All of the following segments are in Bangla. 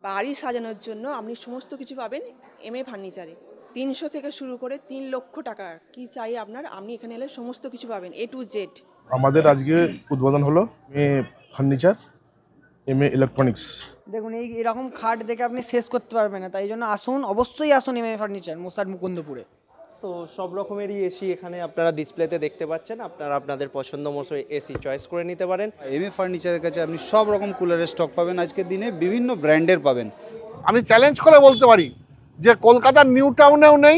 বাড়ি সাজানোর জন্য আপনি সমস্ত কিছু পাবেন এমএ ফার্নিচারে। 300 থেকে শুরু করে 3 লক্ষ টাকা কি চাই আপনার, আপনি এখানে এলে সমস্ত কিছু পাবেন A to Z। আমাদের আজকে উদ্বোধন হলো এমএ ফার্নিচার, এমএ ইলেকট্রনিক্স। দেখুন এরকম খাট দেখে আপনি শেষ করতে পারবেন না, তাই জন্য আসুন, অবশ্যই আসুন এমএ ফার্নিচার, মোসার মুকুন্দপুরে। তো সব রকমেরই এসি এখানে আপনারা ডিসপ্লেতে দেখতে পাচ্ছেন, আপনারা আপনাদের পছন্দ মতো এসি চয়েস করে নিতে পারেন। এমএ ফার্নিচারের কাছে আপনি সব রকম কুলারের স্টক পাবেন, আজকের দিনে বিভিন্ন ব্র্যান্ডের পাবেন। আমি চ্যালেঞ্জ করে বলতে পারি যে কলকাতার নিউ টাউনেও নেই,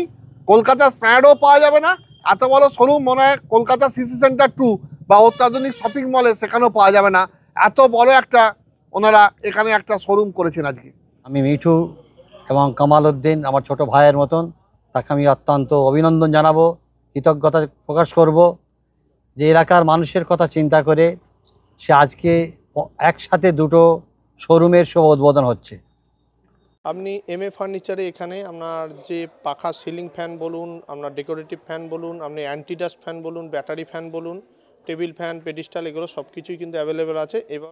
কলকাতার স্প্যাডও পাওয়া যাবে না, এত বড় শোরুম মনে হয় কলকাতা সিসি সেন্টার 2 বা অত্যাধুনিক শপিং মলে সেখানেও পাওয়া যাবে না। এত বড় একটা ওনারা এখানে একটা শোরুম করেছেন আজকে। আমি মিঠু এবং কামাল উদ্দিন আমার ছোট ভাইয়ের মতন, তাকে আমি অত্যন্ত অভিনন্দন জানাবো, কৃতজ্ঞতা প্রকাশ করব যে এলাকার মানুষের কথা চিন্তা করে সে আজকে একসাথে দুটো শোরুমের শুভ উদ্বোধন হচ্ছে। আপনি এমএ ফার্নিচারে এখানে আপনার যে পাখা সিলিং ফ্যান বলুন, আপনার ডেকোরেটিভ ফ্যান বলুন, আপনি অ্যান্টিডাস্ট ফ্যান বলুন, ব্যাটারি ফ্যান বলুন, টেবিল ফ্যান, পেডিস্টাল, এগুলো সব কিছুই কিন্তু অ্যাভেলেবেল আছে। এবং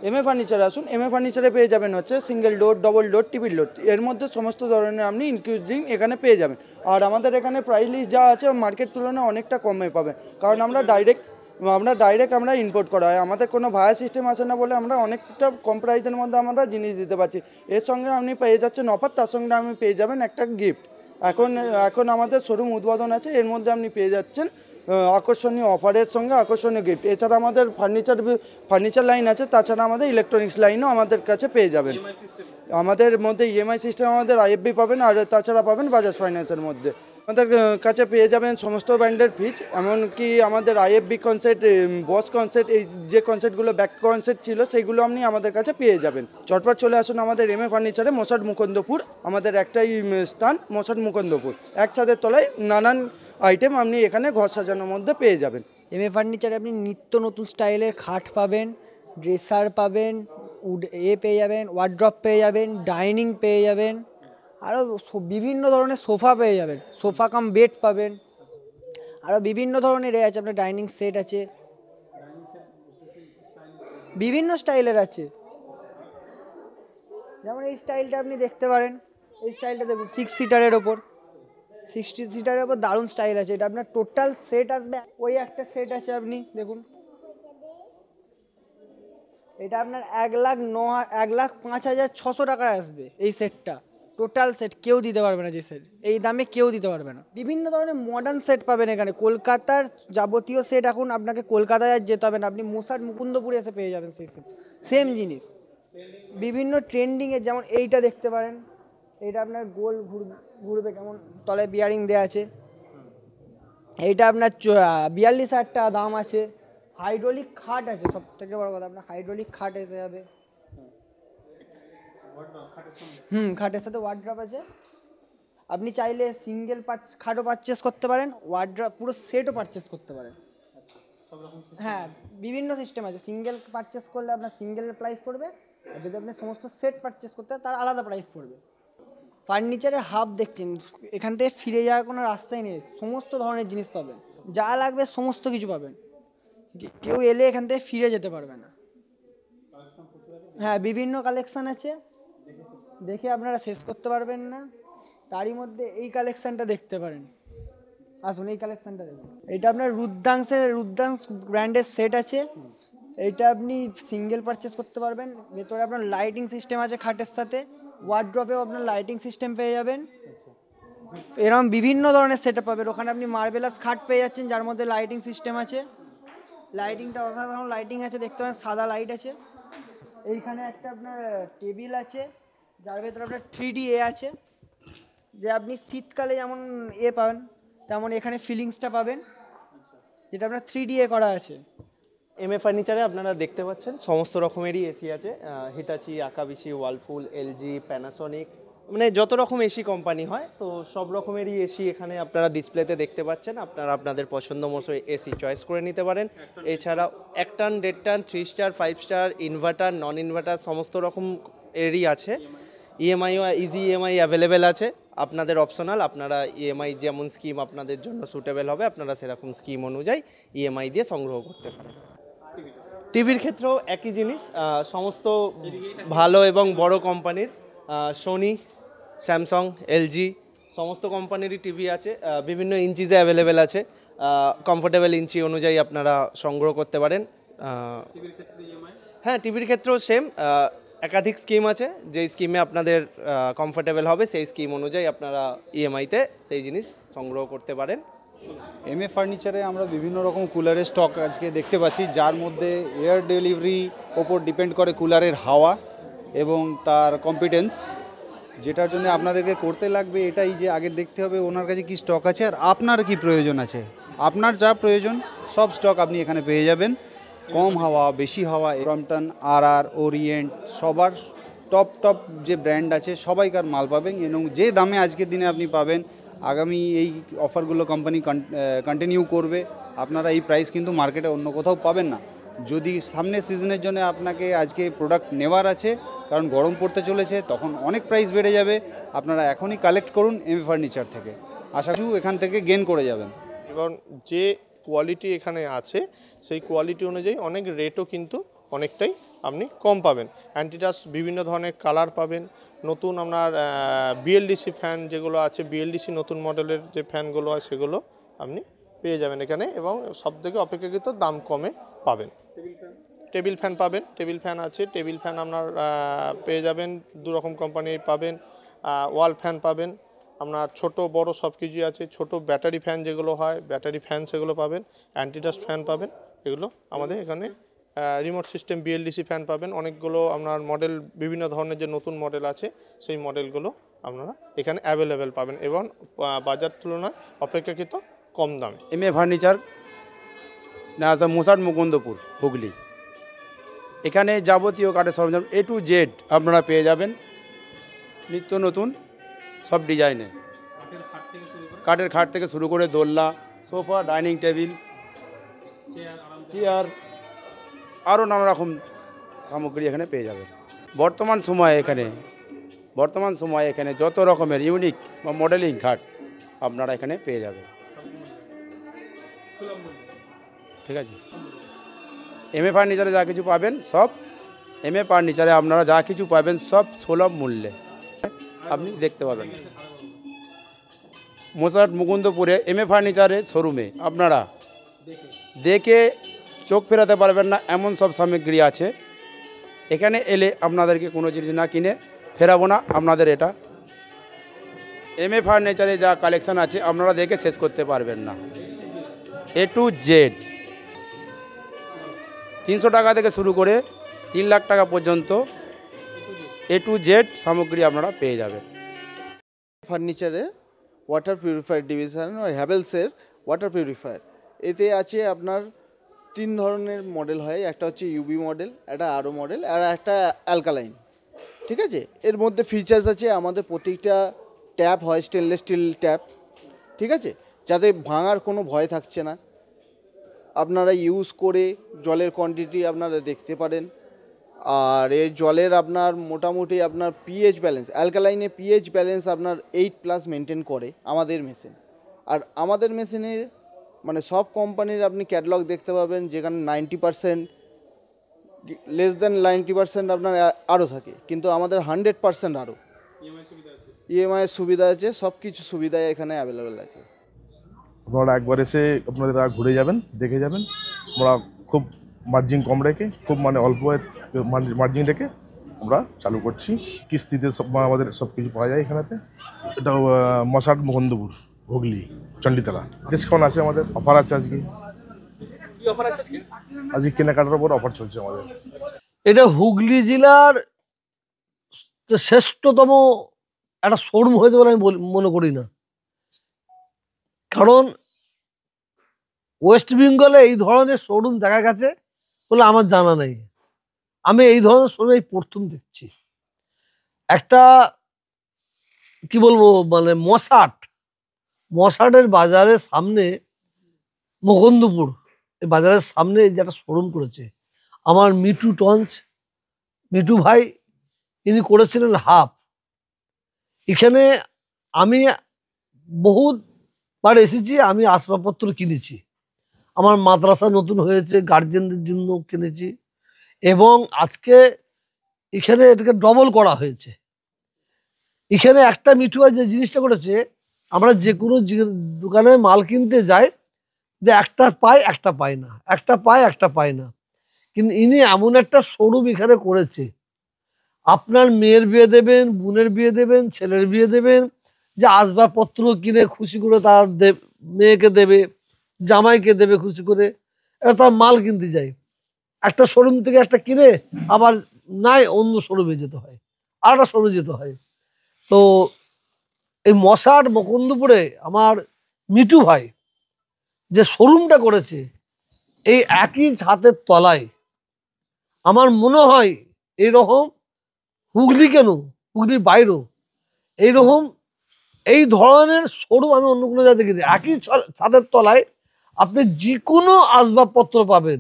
এমএ ফার্নিচারে আসুন, এমএ ফার্নিচারে পেয়ে যাবেন হচ্ছে সিঙ্গেল ডোর, ডবল ডোর, টিপিল ডোর, এর মধ্যে সমস্ত ধরনের আপনি ইনক্লুডিং এখানে পেয়ে যাবেন। আর আমাদের এখানে প্রাইস লিস্ট যা আছে মার্কেট তুলনায় অনেকটা কমে পাবেন, কারণ আমরা ডাইরেক্ট আমরা ইম্পোর্ট করা হয়, আমাদের কোনো ভায়া সিস্টেম আসে না বলে আমরা অনেকটা কম প্রাইসের মধ্যে আমরা জিনিস দিতে পারছি। এর সঙ্গে আপনি পেয়ে যাচ্ছেন অফার, তার সঙ্গে আপনি পেয়ে যাবেন একটা গিফট। এখন আমাদের শোরুম উদ্বোধন আছে, এর মধ্যে আপনি পেয়ে যাচ্ছেন আকর্ষণীয় অফারের সঙ্গে আকর্ষণীয় গিফট। এছাড়া আমাদের ফার্নিচার লাইন আছে, তাছাড়া আমাদের ইলেকট্রনিক্স লাইনও আমাদের কাছে পেয়ে যাবেন। আমাদের মধ্যে ইএমআই সিস্টেম আমাদের আইএফবি পাবেন, আর তাছাড়া পাবেন বাজাজ ফাইন্যান্সের মধ্যে। আমাদের কাছে পেয়ে যাবেন সমস্ত ব্র্যান্ডের ফ্রিজ, এমনকি আমাদের আইএফবি কনসেপ্ট, বস কনসেপ্ট, এই যে কনসেপ্টগুলো ব্যাক কনসেপ্ট ছিল সেইগুলো আপনি আমাদের কাছে পেয়ে যাবেন। চটপট চলে আসুন আমাদের এমএ ফার্নিচারে, মোসাট মুকুন্দপুর। আমাদের একটাই স্থান, মোসাট মুকুন্দপুর। এক ছাদের তলায় নানান আইটেম আপনি এখানে ঘর সাজানোর মধ্যে পেয়ে যাবেন। এমএ ফার্নিচারে আপনি নিত্য নতুন স্টাইলের খাট পাবেন, ড্রেসার পাবেন, পেয়ে যাবেন, ওয়ার্ড্রপ পেয়ে যাবেন, ডাইনিং পেয়ে যাবেন, আরও বিভিন্ন ধরনের সোফা পেয়ে যাবেন, সোফা কাম বেড পাবেন, আরও বিভিন্ন ধরনের আছে। আপনার ডাইনিং সেট আছে, বিভিন্ন স্টাইলের আছে। যেমন এই স্টাইলটা আপনি দেখতে পারেন, এই স্টাইলটা দেখুন 6 সিটারের ওপর, 60 সিটারের ওপর দারুণ স্টাইল আছে। এটা আপনার টোটাল সেট আসবে, ওই একটা সেট আছে আপনি দেখুন, এটা আপনার 1,05,600 টাকায় আসবে এই সেটটা। টোটাল সেট কেউ দিতে পারবে না, যে সেট এই দামে কেউ দিতে পারবে না। বিভিন্ন ধরনের মডার্ন সেট পাবেন এখানে, কলকাতার যাবতীয় সেট। এখন আপনাকে কলকাতায় আর যেতে হবে না, আপনি মোসাট মুকুন্দপুরে এসে পেয়ে যাবেন সেই সেট, সেম জিনিস। বিভিন্ন ট্রেন্ডিংয়ের, যেমন এইটা দেখতে পারেন, এইটা আপনার গোল ঘুরবে কেমন, তলায় বিয়ারিং দেওয়া আছে। এইটা আপনার 42,000 টাকা দাম আছে। হাইড্রোলিক খাট আছে, সব থেকে বড় কথা, আপনার হাইড্রোলিক খাট এসে যাবে। খাটের সাথে ওয়ার্ড্রপ আছে। আপনি চাইলে সিঙ্গেল খাটও পারচেস করতে পারেন, ওয়ার্ড্রপ পুরো সেটও পারচেস করতে পারেন। হ্যাঁ, বিভিন্ন সিস্টেম আছে। সিঙ্গেল পারচেস করলে আপনার সিঙ্গেলের প্রাইস পড়বে, আর যদি আপনি সমস্ত সেট পারচেস করতে হয় তার আলাদা প্রাইস পড়বে। ফার্নিচারের হাব দেখছেন, এখান থেকে ফিরে যাওয়ার কোনো রাস্তাই নেই, সমস্ত ধরনের জিনিস পাবেন, যা লাগবে সমস্ত কিছু পাবেন। কেউ এলে এখান থেকে ফিরে যেতে পারবে না। হ্যাঁ, বিভিন্ন কালেকশান আছে, দেখে আপনারা শেষ করতে পারবেন না। তারই মধ্যে এই কালেকশানটা দেখতে পারেন, আসুন এই কালেকশানটা দেখুন। এটা আপনার রুদ্রাংশ ব্র্যান্ডের সেট আছে। এইটা আপনি সিঙ্গেল পারচেস করতে পারবেন। ভেতরে আপনার লাইটিং সিস্টেম আছে খাটের সাথে, ওয়ার্ড্রপেও আপনার লাইটিং সিস্টেম পেয়ে যাবেন। এরকম বিভিন্ন ধরনের সেট আপ পাবেন। ওখানে আপনি মার্বেলাস খাট পেয়ে যাচ্ছেন, যার মধ্যে লাইটিং সিস্টেম আছে। লাইটিংটা অসাধারণ লাইটিং আছে, দেখতে পারেন সাদা লাইট আছে। এইখানে একটা আপনার টেবিল আছে, যার ভেতরে আপনার 3D আছে, যে আপনি শীতকালে যেমন পাবেন তেমন এখানে ফিলিংসটা পাবেন, যেটা আপনার 3D করা আছে। এমএ ফার্নিচারে আপনারা দেখতে পাচ্ছেন সমস্ত রকমেরই এসি আছে, হিটাচি, আকাবিশি, ওয়ালপুল, এলজি, প্যানাসোনিক, মানে যত রকম এসি কোম্পানি হয়, তো সব রকমেরই এসি এখানে আপনারা ডিসপ্লেতে দেখতে পাচ্ছেন। আপনারা আপনাদের পছন্দ মতো এসি চয়েস করে নিতে পারেন। এছাড়াও 1 টান, 1.5 টান, 3 স্টার, 5 স্টার, ইনভার্টার, নন ইনভার্টার সমস্ত রকম এরই আছে। ইএমআইও ইজি ইএমআই অ্যাভেলেবেল আছে, আপনাদের অপশনাল। আপনারা ইএমআই যেমন স্কিম আপনাদের জন্য সুটেবেল হবে, আপনারা সেরকম স্কিম অনুযায়ী ইএমআই দিয়ে সংগ্রহ করতে পারেন। টিভির ক্ষেত্রেও একই জিনিস, সমস্ত ভালো এবং বড় কোম্পানির সোনি, স্যামসাং, এলজি সমস্ত কোম্পানিরই টিভি আছে, বিভিন্ন ইঞ্চিজে অ্যাভেলেবেল আছে, কমফোর্টেবল ইঞ্চি অনুযায়ী আপনারা সংগ্রহ করতে পারেন। হ্যাঁ, টিভির ক্ষেত্রেও সেম, একাধিক স্কিম আছে, যেই স্কিমে আপনাদের কমফোর্টেবল হবে সেই স্কিম অনুযায়ী আপনারা ইএমআইতে সেই জিনিস সংগ্রহ করতে পারেন। এমএ ফার্নিচারে আমরা বিভিন্ন রকম কুলারের স্টক আজকে দেখতে পাচ্ছি, যার মধ্যে এয়ার ডেলিভারি ওপর ডিপেন্ড করে কুলারের হাওয়া এবং তার কম্পিটেন্স, যেটার জন্য আপনাদেরকে করতে লাগবে এটাই যে আগে দেখতে হবে ওনার কাছে কি স্টক আছে আর আপনার কি প্রয়োজন আছে। আপনার যা প্রয়োজন সব স্টক আপনি এখানে পেয়ে যাবেন। কম হাওয়া, বেশি হাওয়া, ক্রম্পটন, আর ওরিয়েন্ট, সবার টপ যে ব্র্যান্ড আছে সবাইকার মাল পাবেন এবং যে দামে আজকের দিনে আপনি পাবেন, আগামী এই অফারগুলো কোম্পানি কন্টিনিউ করবে। আপনারা এই প্রাইস কিন্তু মার্কেটে অন্য কোথাও পাবেন না। যদি সামনের সিজনের জন্য আপনাকে আজকে প্রোডাক্ট নেওয়ার আছে, কারণ গরম পড়তে চলেছে, তখন অনেক প্রাইস বেড়ে যাবে। আপনারা এখনই কালেক্ট করুন এমএ ফার্নিচার থেকে, আশা করি এখান থেকে গেন করে যাবেন। এবং যে কোয়ালিটি এখানে আছে সেই কোয়ালিটি অনুযায়ী অনেক রেটও কিন্তু অনেকটাই আপনি কম পাবেন। অ্যান্টিটাচ বিভিন্ন ধরনের কালার পাবেন, নতুন আপনার বিএলডিসি ফ্যান যেগুলো আছে, বিএলডিসি নতুন মডেলের যে ফ্যানগুলো হয় সেগুলো আপনি পেয়ে যাবেন এখানে, এবং সবথেকে অপেক্ষাকৃত দাম কমে পাবেন। টেবিল ফ্যান পাবেন, টেবিল ফ্যান আছে, টেবিল ফ্যান আপনার পেয়ে যাবেন, দু রকম কোম্পানির পাবেন। ওয়াল ফ্যান পাবেন, আপনার ছোট বড় সব কিছুই আছে। ছোট ব্যাটারি ফ্যান যেগুলো হয়, ব্যাটারি ফ্যান সেগুলো পাবেন। অ্যান্টিডাস্ট ফ্যান পাবেন, এগুলো আমাদের এখানে। রিমোট সিস্টেম বিএলডিসি ফ্যান পাবেন, অনেকগুলো আপনার মডেল, বিভিন্ন ধরনের যে নতুন মডেল আছে সেই মডেলগুলো আপনারা এখানে অ্যাভেলেবেল পাবেন এবং বাজার তুলনায় অপেক্ষাকৃত কম দামে। MA furniture, Mashat Mukundapur, Hooghly. এখানে যাবতীয় কাঠের সরঞ্জাম A to Z আপনারা পেয়ে যাবেন, নিত্য নতুন সব ডিজাইনে। কাঠের খাট থেকে শুরু করে দোলনা, সোফা, ডাইনিং টেবিল, চেয়ার, আরও নানা রকম সামগ্রী এখানে পেয়ে যাবেন। বর্তমান সময়ে এখানে যত রকমের ইউনিক বা মডেলিং খাট আপনারা এখানে পেয়ে যাবেন। ঠিক আছে, এমএ ফার্নিচারে যা কিছু পাবেন সব, এমএ ফার্নিচারে আপনারা যা কিছু পাবেন সব সুলভ মূল্যে আপনি দেখতে পাবেন। মশাট মুকুন্দপুরে এমএ ফার্নিচারের শোরুমে আপনারা দেখে চোখ ফেরাতে পারবেন না, এমন সব সামগ্রী আছে। এখানে এলে আপনাদেরকে কোনো জিনিস না কিনে ফেরাবো না আপনাদের। এটা এমএ ফার্নিচারে যা কালেকশন আছে আপনারা দেখে শেষ করতে পারবেন না। A to Z 300 টাকা থেকে শুরু করে 3 লাখ টাকা পর্যন্ত A to Z সামগ্রী আপনারা পেয়ে যাবেন। ফার্নিচারে ওয়াটার পিউরিফায়ার ডিভিশন হ্যাভেলসের ওয়াটার পিউরিফায়ার, এতে আছে আপনার 3 ধরনের মডেল হয়। একটা হচ্ছে ইউবি মডেল, একটা আরও মডেল, আর একটা অ্যালকালাইন। ঠিক আছে, এর মধ্যে ফিচার্স আছে আমাদের প্রত্যেকটা ট্যাপ হয় স্টেনলেস স্টিল ট্যাপ। ঠিক আছে, যাতে ভাঙার কোনো ভয় থাকছে না। আপনারা ইউজ করে জলের কোয়ান্টিটি আপনারা দেখতে পারেন। আর এর জলের আপনার মোটামুটি আপনার পিএইচ ব্যালেন্স, অ্যালকালাইনে পিএইচ ব্যালেন্স আপনার 8+ মেনটেন করে আমাদের মেশিন। আর আমাদের মেশিনে মানে সব কোম্পানির আপনি ক্যাটালগ দেখতে পাবেন, যেখানে 90% লেস দেন 90% আপনার আরও থাকে, কিন্তু আমাদের 100% আরও ইএমআইয়ের সুবিধা আছে। সব কিছু সুবিধাই এখানে অ্যাভেলেবেল আছে। আপনারা একবার এসে আপনারা ঘুরে যাবেন, দেখে যাবেন। আমরা খুব মার্জিন কম রেখে, খুব মানে অল্প মার্জিন রেখে আমরা চালু করছি। কিস্তিতে সব আমাদের সব কিছু পাওয়া যায় এখানেতে। এটা মশাট মুকুন্দপুর, হুগলি, চণ্ডীতলা। ডিসকাউন্ট আছে আমাদের, অফার আছে আজকে। আজকে কেনাকাটার উপর অফার চলছে আমাদের। এটা হুগলি জেলার শ্রেষ্ঠতম একটা শোরুম হয়েছে বলে আমি মনে করি না, কারণ ওয়েস্ট বেঙ্গলে এই ধরনের শোরুম দেখা গেছে বলে আমার জানা নেই। আমি এই ধরনের শোরুম এই প্রথম দেখছি। একটা কি বলবো, মানে মশাটের বাজারের সামনে, মুকুন্দপুর এই বাজারের সামনে যে একটা শোরুম করেছে আমার মিটু ভাই, ইনি করেছিলেন হাফ। এখানে আমি বহুতবার এসেছি, আমি আসবাবপত্র কিনেছি। আমার মাদ্রাসা নতুন হয়েছে, গার্জেনদের জন্য কিনেছি। এবং আজকে এখানে এটাকে ডবল করা হয়েছে। এখানে একটা মিঠু ভাই যে জিনিসটা করেছে, আমরা যে কোনো দোকানে মাল কিনতে যাই যে একটা পাই একটা পাই না, একটা পাই একটা পাই না, কিন্তু ইনি এমন একটা শোরুম এখানে করেছে, আপনার মেয়ের বিয়ে দেবেন, বোনের বিয়ে দেবেন, ছেলের বিয়ে দেবেন, যে আসবাবপত্র কিনে খুশি করে তার মেয়েকে দেবে, জামাইকে দেবে খুশি করে, এবার তার মাল কিনতে যায়, একটা শোরুম থেকে একটা কিনে আবার নাই অন্য শোরুমে যেতে হয়, আর একটা শোরুমে যেতে হয়। তো এই মশার মুকুন্দপুরে আমার মিঠু ভাই যে শোরুমটা করেছে, এই একই ছাদের তলায় আমার মনে হয় এইরকম হুগলি কেন, হুগলির বাইরেও এইরকম এই ধরনের শোরুম আমি অন্য কোনো জায়গায় দেখিনি। একই ছাদের তলায় আপনি যে কোনো আসবাবপত্র পাবেন,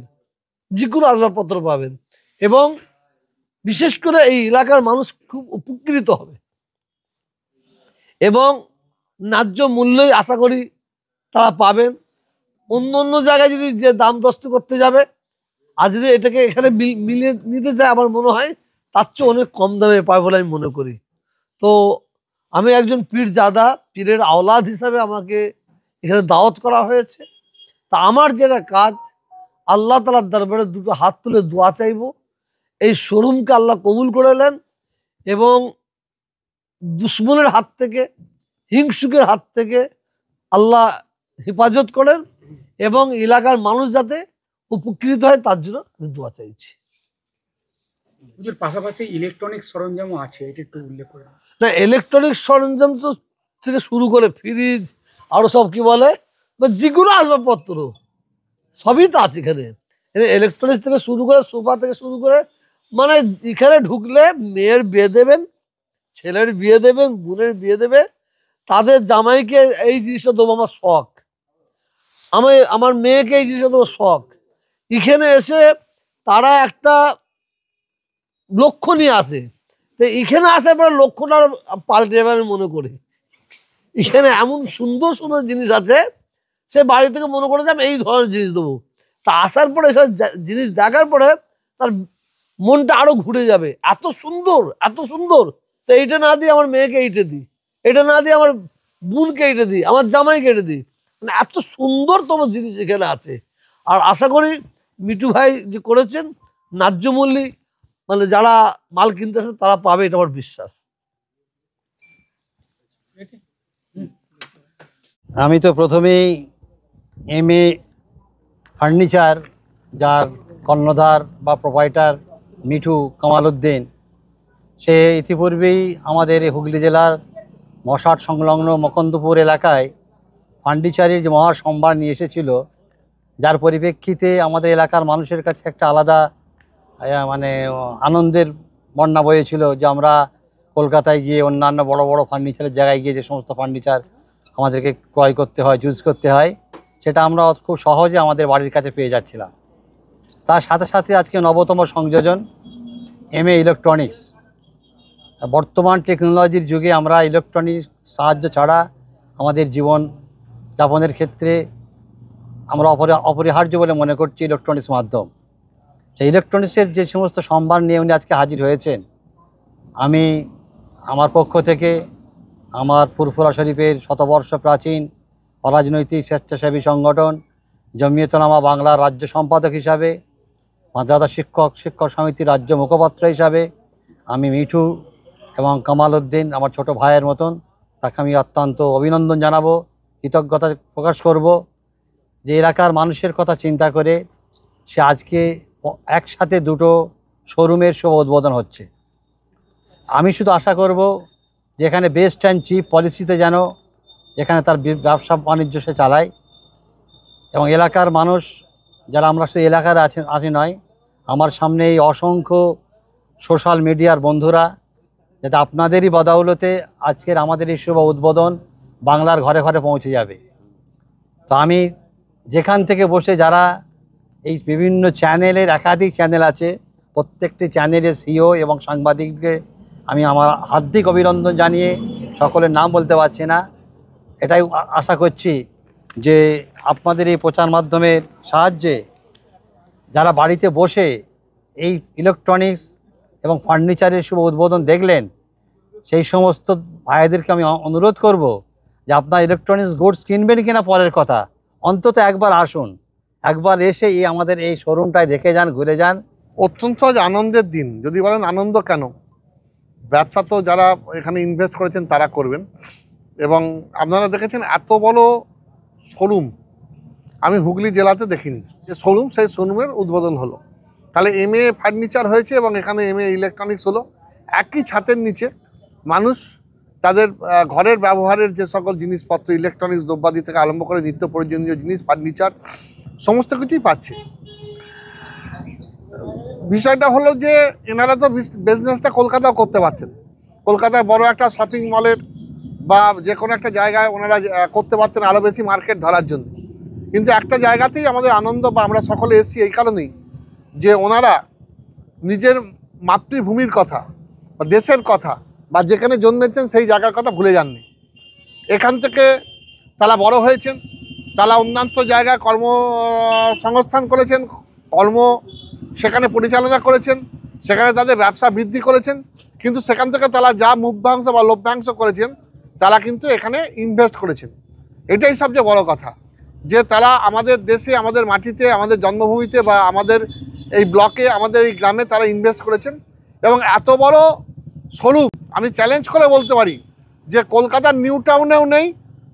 যে কোনো আসবাবপত্র পাবেন, এবং বিশেষ করে এই এলাকার মানুষ খুব উপকৃত হবে এবং ন্যায্য মূল্যই আশা করি তারা পাবেন। অন্য অন্য জায়গায় যদি যে দাম দস্ত করতে যাবে আর যদি এটাকে এখানে মিলিয়ে নিতে চায়, আমার মনে হয় তার চেয়ে অনেক কম দামে পায় বলে আমি মনে করি। তো আমি একজন পীরজাদা, পীরের আওলাদ হিসাবে আমাকে এখানে দাওয়াত করা হয়েছে। তা আমার যেটা কাজ, আল্লাহ তাআলার দরবারে দুটো হাত তুলে দোয়া চাইব, এই শোরুমকে আল্লাহ কবুল করে নেন এবং দুশ্মনের হাত থেকে, হিংসুকের হাত থেকে আল্লাহ হেফাজত করেন এবং এলাকার মানুষ যাতে উপকৃত হয় তার জন্য আমি দোয়া চাইছি। পাশাপাশি ইলেকট্রনিক সরঞ্জামও আছে, এটা একটু উল্লেখ করে। না, ইলেকট্রনিক সরঞ্জাম তো থেকে শুরু করে ফ্রিজ আরো সব কি বলে বা যেগুলো আসবাবপত্র সবই তো আছে এখানে। ইলেকট্রনিক্স থেকে শুরু করে, সোফা থেকে শুরু করে, মানে এখানে ঢুকলে মেয়ের বিয়ে দেবেন, ছেলের বিয়ে দেবেন, বোনের বিয়ে দেবে, তাদের জামাইকে এই জিনিসটা দেবো আমার শখ, আমার মেয়েকে এই জিনিসটা দেবো শখ। এখানে এসে তারা একটা লক্ষ্য নিয়ে আসে, তো এখানে আসার পরে লক্ষ্যটা পাল্টে যাবে আমি মনে করি। এখানে এমন সুন্দর সুন্দর জিনিস আছে, সে বাড়ি থেকে মনে করে যে আমি এই ধরনের জিনিস দেবো, তা আসার পরে সে জিনিস দেখার পরে তার মনটা আরো ঘুরে যাবে, এত সুন্দর এত সুন্দর, তো এইটা না দিয়ে আমার মেয়েকে এইটা দিই, এটা না দিয়ে আমার বোনকে এইটা দিই, আমার জামাইকে এটা দিই, মানে এত সুন্দরতম জিনিস এখানে আছে। আর আশা করি মিঠু ভাই যে করেছেন ন্যায্য মূল্যে, মানে যারা মাল কিনতে আসবে তারা পাবে, এটা আমার বিশ্বাস। আমি তো প্রথমেই এমএ ফার্নিচার, যার কর্ণধার বা প্রোপাইটার মিঠু কামাল উদ্দিন, সে ইতিপূর্বেই আমাদের এই হুগলি জেলার মশাট সংলগ্ন মুকুন্দপুর এলাকায় ফার্নিচারের যে মহা সম্ভার নিয়ে এসেছিল, যার পরিপ্রেক্ষিতে আমাদের এলাকার মানুষের কাছে একটা আলাদা মানে আনন্দের বন্যা বয়েছিল যে আমরা কলকাতায় গিয়ে অন্যান্য বড় বড় ফার্নিচারের জায়গায় গিয়ে যে সমস্ত ফার্নিচার আমাদেরকে ক্রয় করতে হয়, চুজ করতে হয়, সেটা আমরা খুব সহজে আমাদের বাড়ির কাছে পেয়ে যাচ্ছিলাম। তার সাথে সাথে আজকে নবতম সংযোজন এমএ ইলেকট্রনিক্স। বর্তমান টেকনোলজির যুগে আমরা ইলেকট্রনিক্স সাহায্য ছাড়া আমাদের জীবন যাপনের ক্ষেত্রে আমরা অপরিহার্য বলে মনে করছি ইলেকট্রনিক্স মাধ্যম। সেই ইলেকট্রনিক্সের যে সমস্ত সম্ভার নিয়ে উনি আজকে হাজির হয়েছেন, আমি আমার পক্ষ থেকে আমার ফুরফুরা শরীফের শতবর্ষ প্রাচীন অরাজনৈতিক স্বেচ্ছাসেবী সংগঠন জমিয়তুল উলামা বাংলার রাজ্য সম্পাদক হিসাবে, মাদ্রাসা শিক্ষক সমিতির রাজ্য মুখপাত্র হিসাবে আমি মিঠু এবং কামাল উদ্দিন আমার ছোট ভাইয়ের মতন, তাকে আমি অত্যন্ত অভিনন্দন জানাবো, কৃতজ্ঞতা প্রকাশ করব যে এলাকার মানুষের কথা চিন্তা করে সে আজকে একসাথে দুটো শোরুমের শুভ উদ্বোধন হচ্ছে। আমি শুধু আশা করব যেখানে বেস্ট অ্যান্ড চিপ পলিসিতে যেন এখানে তার ব্যবসা বাণিজ্য সে চালায়, এবং এলাকার মানুষ যারা আমরা শুধু এলাকার আছি নয়, আমার সামনে এই অসংখ্য সোশ্যাল মিডিয়ার বন্ধুরা, যাতে আপনাদেরই বদাউলতে আজকের আমাদের এই শুভ উদ্বোধন বাংলার ঘরে ঘরে পৌঁছে যাবে। তো আমি যেখান থেকে বসে যারা এই বিভিন্ন চ্যানেলের, একাধিক চ্যানেল আছে, প্রত্যেকটি চ্যানেলের সিও এবং সাংবাদিকদের আমি আমার হার্দিক অভিনন্দন জানিয়ে সকলের নাম বলতে পারছি না, এটাই আশা করছি যে আপনাদের এই প্রচার মাধ্যমের সাহায্যে যারা বাড়িতে বসে এই ইলেকট্রনিক্স এবং ফার্নিচারের শুভ উদ্বোধন দেখলেন, সেই সমস্ত ভাইদেরকে আমি অনুরোধ করব যে আপনার ইলেকট্রনিক্স গুডস কিনবেন কিনা পরের কথা, অন্তত একবার আসুন, একবার এসে আমাদের এই শোরুমটায় দেখে যান, ঘুরে যান। অত্যন্ত আজ আনন্দের দিন। যদি বলেন আনন্দ কেন, ব্যবসা তো যারা এখানে ইনভেস্ট করেছেন তারা করবেন। এবং আপনারা দেখেছেন এত বড় শোরুম আমি হুগলি জেলাতে দেখিনি। যে শোরুম, সেই শোরুমের উদ্বোধন হলো। তাহলে এমএ ফার্নিচার হয়েছে এবং এখানে এমএ ইলেকট্রনিক্স হলো। একই ছাদের নিচে মানুষ তাদের ঘরের ব্যবহারের যে সকল জিনিসপত্র, ইলেকট্রনিক্স দ্রব্যাদি থেকে আরম্ভ করে নিত্য প্রয়োজনীয় জিনিস, ফার্নিচার, সমস্ত কিছুই পাচ্ছে। বিষয়টা হলো যে এনারা তো বিজনেসটা কলকাতাও করতে পারছেন। কলকাতায় বড় একটা শপিং মলের বা যে কোনো একটা জায়গায় ওনারা করতে পারতেন আরও বেশি মার্কেট ধরার জন্য। কিন্তু একটা জায়গাতেই আমাদের আনন্দ বা আমরা সকলে এসেছি এই কারণেই যে ওনারা নিজের মাতৃভূমির কথা বা দেশের কথা বা যেখানে জন্মেছেন সেই জায়গার কথা ভুলে যাননি। এখান থেকে তারা বড় হয়েছেন, তারা অন্যান্য জায়গায় কর্মসংস্থান করেছেন, সেখানে পরিচালনা করেছেন, সেখানে তাদের ব্যবসা বৃদ্ধি করেছেন। কিন্তু সেখান থেকে তারা যা মুভ্যাংশ বা লভ্যাংশ করেছেন তারা কিন্তু এখানে ইনভেস্ট করেছেন। এটাই সবচেয়ে বড় কথা, যে তারা আমাদের দেশে, আমাদের মাটিতে, আমাদের জন্মভূমিতে বা আমাদের এই ব্লকে, আমাদের এই গ্রামে তারা ইনভেস্ট করেছেন। এবং এত বড় শোরুম আমি চ্যালেঞ্জ করে বলতে পারি যে কলকাতার নিউ টাউনেও নেই,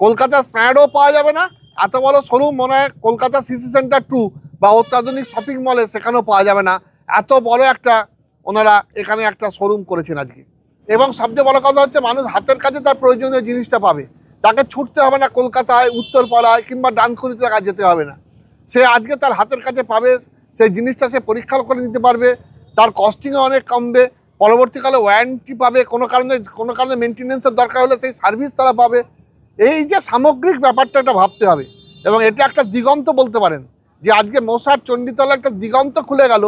কলকাতার স্প্যাডও পাওয়া যাবে না। এত বড় শোরুম মনে হয় কলকাতা সিসি সেন্টার 2 বা অত্যাধুনিক শপিং মলে সেখানেও পাওয়া যাবে না। এত বড় একটা ওনারা এখানে একটা শোরুম করেছেন আজকে। এবং সবচেয়ে বড় কথা হচ্ছে মানুষ হাতের কাছে তার প্রয়োজনীয় জিনিসটা পাবে। তাকে ছুটতে হবে না কলকাতায়, উত্তরপাড়ায় কিংবা ডানকুনিতে কাজ যেতে হবে না। সে আজকে তার হাতের কাছে পাবে, সেই জিনিসটা সে পরীক্ষা করে নিতে পারবে, তার কস্টিংও অনেক কমবে, পরবর্তীকালে ওয়ারেন্টি পাবে, কোনো কারণে মেনটেন্যান্সের দরকার হলে সেই সার্ভিস তারা পাবে। এই যে সামগ্রিক ব্যাপারটা এটা ভাবতে হবে। এবং এটা একটা দিগন্ত বলতে পারেন, যে আজকে মশার চণ্ডীতলা একটা দিগন্ত খুলে গেল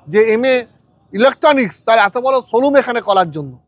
যে এমএ ইলেকট্রনিক্স তার এত বড় শোরুম এখানে করার জন্য।